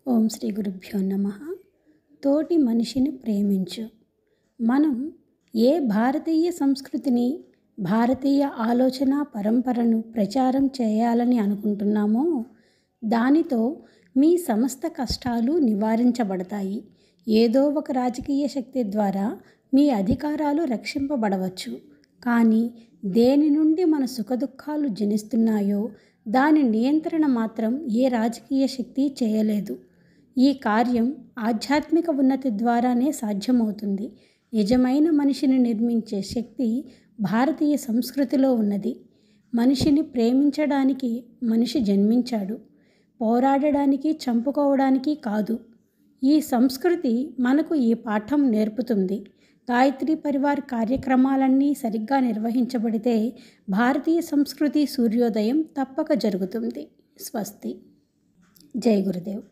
ఓం శ్రీ గురుభ్యో నమః. తోటి మనిషిని ప్రేమించు. మనం ఏ భారతీయ సంస్కృతిని, భారతీయ ఆలోచన పరంపరను ప్రచారం చేయాలని అనుకుంటున్నామో దానితో మీ సమస్త కష్టాలు నివారించబడతాయి. ఏదో ఒక రాజకీయ శక్తి ద్వారా మీ అధికారాలు రక్షింపబడవచ్చు. కానీ దేని నుండి మన సుఖదుఖాలు జనిస్తున్నాయో దాని నియంత్రణ మాత్రం ఏ రాజకీయ శక్తి చేయలేదు. ఈ కార్యం ఆధ్యాత్మిక ఉన్నతి ద్వారానే సాధ్యమవుతుంది. నిజమైన మనిషిని నిర్మించే శక్తి భారతీయ సంస్కృతిలో ఉన్నది. మనిషిని ప్రేమించడానికి మనిషి జన్మించాడు, పోరాడడానికి, చంపుకోవడానికి కాదు. ఈ సంస్కృతి మనకు ఈ పాఠం నేర్పుతుంది. గాయత్రి పరివార్ కార్యక్రమాలన్నీ సరిగ్గా నిర్వహించబడితే భారతీయ సంస్కృతి సూర్యోదయం తప్పక జరుగుతుంది. స్వస్తి. జై గురుదేవ్.